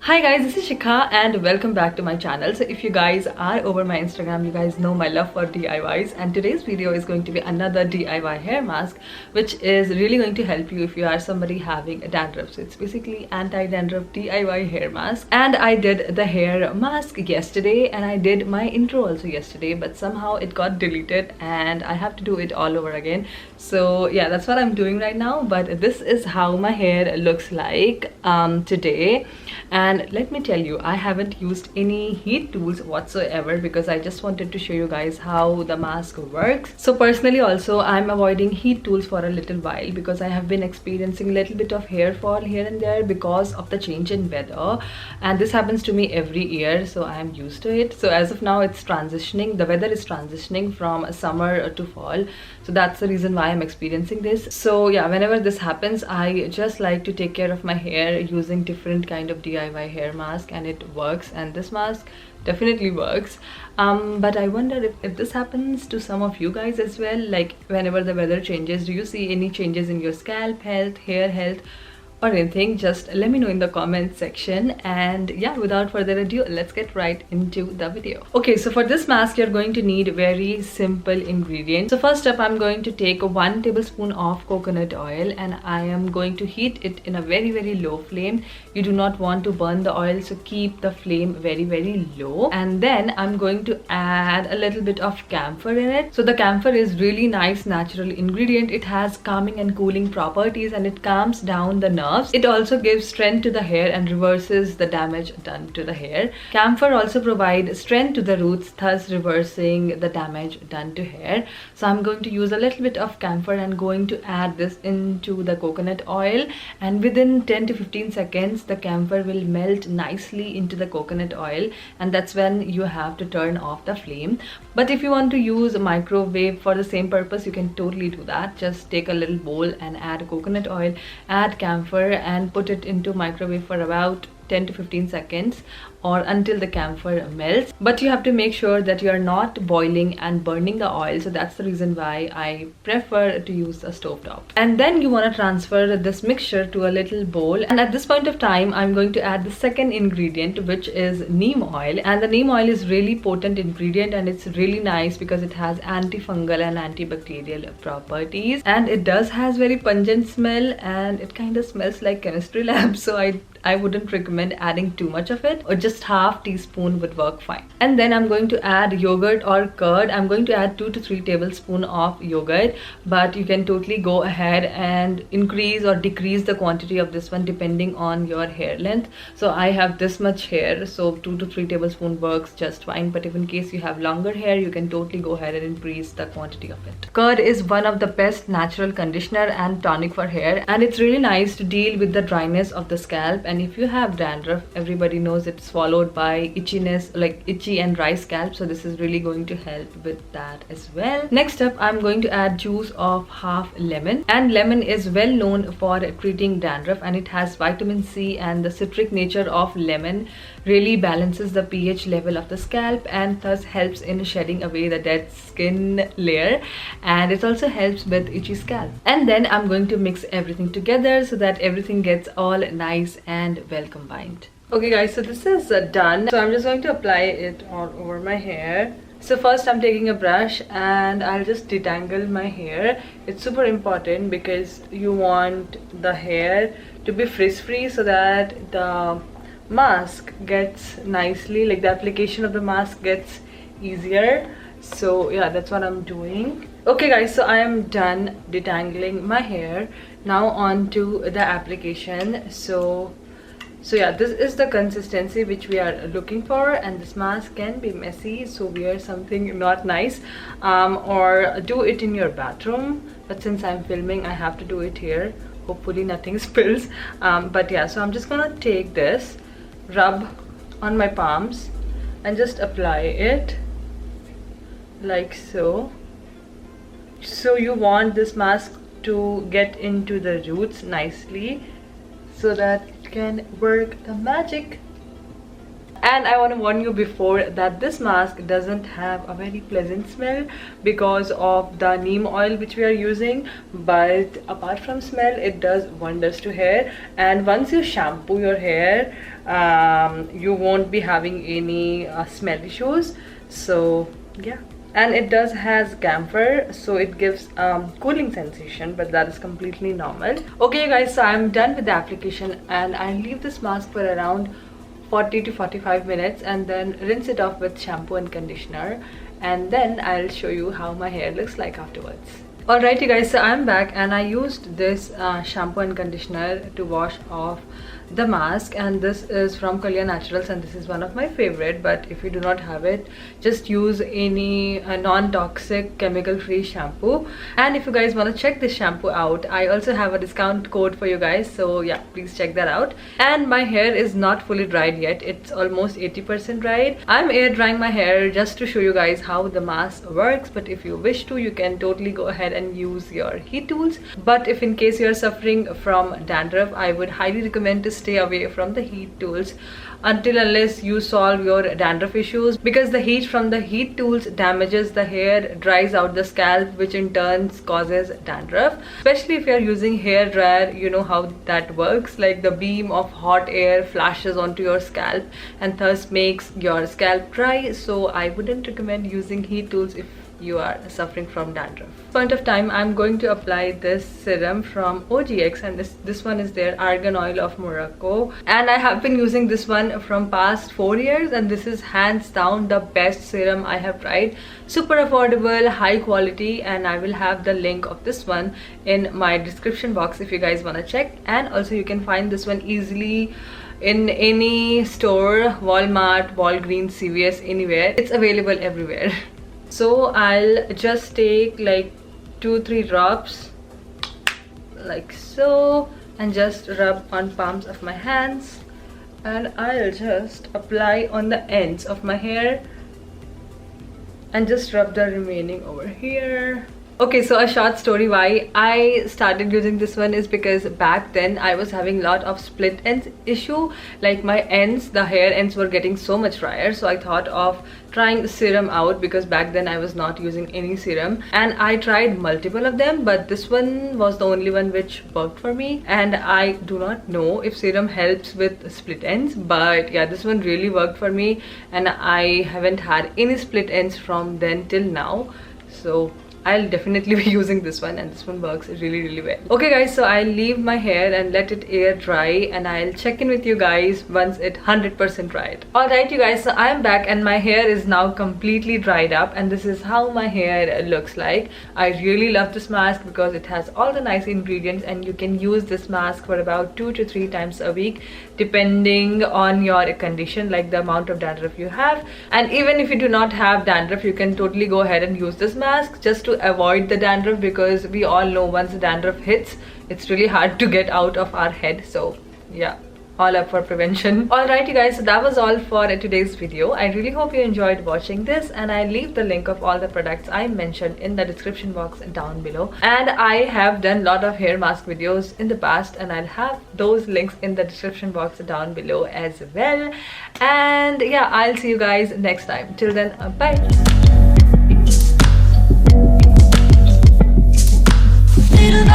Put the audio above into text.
Hi guys, this is Shikha and welcome back to my channel. So if you guys are over my Instagram, you guys know my love for DIYs, and today's video is going to be another DIY hair mask which is really going to help you if you are somebody having dandruff. So it's basically anti-dandruff DIY hair mask, and I did the hair mask yesterday and I did my intro also yesterday, but somehow it got deleted and I have to do it all over again. So yeah, that's what I'm doing right now, but this is how my hair looks like today. And let me tell you, I haven't used any heat tools whatsoever because I just wanted to show you guys how the mask works. So personally also, I'm avoiding heat tools for a little while because I have been experiencing a little bit of hair fall here and there because of the change in weather, and this happens to me every year, so I'm used to it. So as of now, it's transitioning, the weather is transitioning from summer to fall, so that's the reason why I'm experiencing this. So yeah, whenever this happens, I just like to take care of my hair using different kind of DIY hair mask, and it works, and this mask definitely works. But I wonder if this happens to some of you guys as well. Like whenever the weather changes, do you see any changes in your scalp health, hair health, or anything? Just let me know in the comment section. And yeah, without further ado, let's get right into the video. Okay, so for this mask you're going to need very simple ingredients. So first up, I'm going to take 1 tablespoon of coconut oil and I am going to heat it in a very low flame. You do not want to burn the oil, so keep the flame very low. And then I'm going to add a little bit of camphor in it. So the camphor is really nice natural ingredient. It has calming and cooling properties and it calms down the nerves. It also gives strength to the hair and reverses the damage done to the hair. Camphor also provides strength to the roots, thus reversing the damage done to hair. So I'm going to use a little bit of camphor and going to add this into the coconut oil, and within 10 to 15 seconds the camphor will melt nicely into the coconut oil, and that's when you have to turn off the flame. But if you want to use a microwave for the same purpose, you can totally do that. Just take a little bowl and add coconut oil, add camphor, and put it into microwave for about 10 to 15 seconds or until the camphor melts. But you have to make sure that you are not boiling and burning the oil, so that's the reason why I prefer to use a stove top. And then you want to transfer this mixture to a little bowl, and at this point of time I'm going to add the second ingredient, which is neem oil. And the neem oil is really potent ingredient and it's really nice because it has antifungal and antibacterial properties, and it does has very pungent smell and it kind of smells like chemistry lab. So I wouldn't recommend adding too much of it, or just half teaspoon would work fine. And then I'm going to add yogurt or curd. I'm going to add 2 to 3 tablespoons of yogurt, but you can totally go ahead and increase or decrease the quantity of this one depending on your hair length. So I have this much hair, so 2 to 3 tablespoons works just fine, but if in case you have longer hair, you can totally go ahead and increase the quantity of it. Curd is one of the best natural conditioner and tonic for hair, and it's really nice to deal with the dryness of the scalp. And if you have dandruff, everybody knows it's followed by itchiness, like itchy and dry scalp, so this is really going to help with that as well. Next up, I'm going to add juice of half lemon, and lemon is well known for treating dandruff, and it has vitamin C, and the citric nature of lemon really balances the pH level of the scalp and thus helps in shedding away the dead skin layer, and it also helps with itchy scalp. And then I'm going to mix everything together so that everything gets all nice and well combined. Okay guys, so this is done. So I'm just going to apply it all over my hair. So first I'm taking a brush and I'll just detangle my hair. It's super important because you want the hair to be frizz-free so that the mask gets nicely, like the application of the mask gets easier. So yeah, that's what I'm doing. Okay guys, so I am done detangling my hair. Now on to the application. So yeah, this is the consistency which we are looking for, and this mask can be messy, so wear something not nice or do it in your bathroom, but since I'm filming I have to do it here. Hopefully nothing spills. But yeah, so I'm just gonna take this, rub on my palms and just apply it like so. So you want this mask to get into the roots nicely so that it can work the magic. And I want to warn you before that this mask doesn't have a very pleasant smell because of the neem oil which we are using, but apart from smell it does wonders to hair. And once you shampoo your hair, you won't be having any smell issues. So yeah, and it does has camphor, so it gives cooling sensation, but that is completely normal. Okay guys, so I'm done with the application and I leave this mask for around 40 to 45 minutes and then rinse it off with shampoo and conditioner, and then I'll show you how my hair looks like afterwards. Alright you guys, so I'm back and I used this shampoo and conditioner to wash off the mask, and this is from Kalyan Naturals and this is one of my favorite. But if you do not have it, just use any non-toxic chemical free shampoo. And if you guys want to check this shampoo out, I also have a discount code for you guys, so yeah, please check that out. And my hair is not fully dried yet, it's almost 80% dried. I'm air drying my hair just to show you guys how the mask works, but if you wish to, you can totally go ahead and use your heat tools. But if in case you are suffering from dandruff, I would highly recommend to stay away from the heat tools unless you solve your dandruff issues, because the heat from the heat tools damages the hair, dries out the scalp, which in turn causes dandruff. Especially if you are using hair dryer, you know how that works, like the beam of hot air flashes onto your scalp and thus makes your scalp dry. So I wouldn't recommend using heat tools if you are suffering from dandruff. Point of time, I'm going to apply this serum from OGX, and this one is their Argan Oil of Morocco, and I have been using this one from past 4 years, and this is hands down the best serum I have tried. Super affordable, high quality, and I will have the link of this one in my description box if you guys want to check. And also you can find this one easily in any store, Walmart, Walgreens, CVS, anywhere. It's available everywhere. So I'll just take like 2-3 drops like so and just rub on palms of my hands, and I'll just apply on the ends of my hair and just rub the remaining over here. Okay, so a short story why I started using this one is because back then I was having a lot of split ends issue, like my ends, the hair ends were getting so much drier. So I thought of trying serum out, because back then I was not using any serum, and I tried multiple of them, but this one was the only one which worked for me. And I do not know if serum helps with split ends, but yeah, this one really worked for me and I haven't had any split ends from then till now. So I'll definitely be using this one, and this one works really well. Okay guys, so I'll leave my hair and let it air dry, and I'll check in with you guys once it 100% dried. Alright you guys, so I'm back and my hair is now completely dried up, and this is how my hair looks like. I really love this mask because it has all the nice ingredients, and you can use this mask for about 2 to 3 times a week depending on your condition, like the amount of dandruff you have. And even if you do not have dandruff, you can totally go ahead and use this mask just to avoid the dandruff, because we all know once the dandruff hits, it's really hard to get out of our head. So yeah, all up for prevention. Alright you guys, so that was all for today's video. I really hope you enjoyed watching this, and I leave the link of all the products I mentioned in the description box down below. And I have done a lot of hair mask videos in the past, and I'll have those links in the description box down below as well. And yeah, I'll see you guys next time. Till then, bye. Little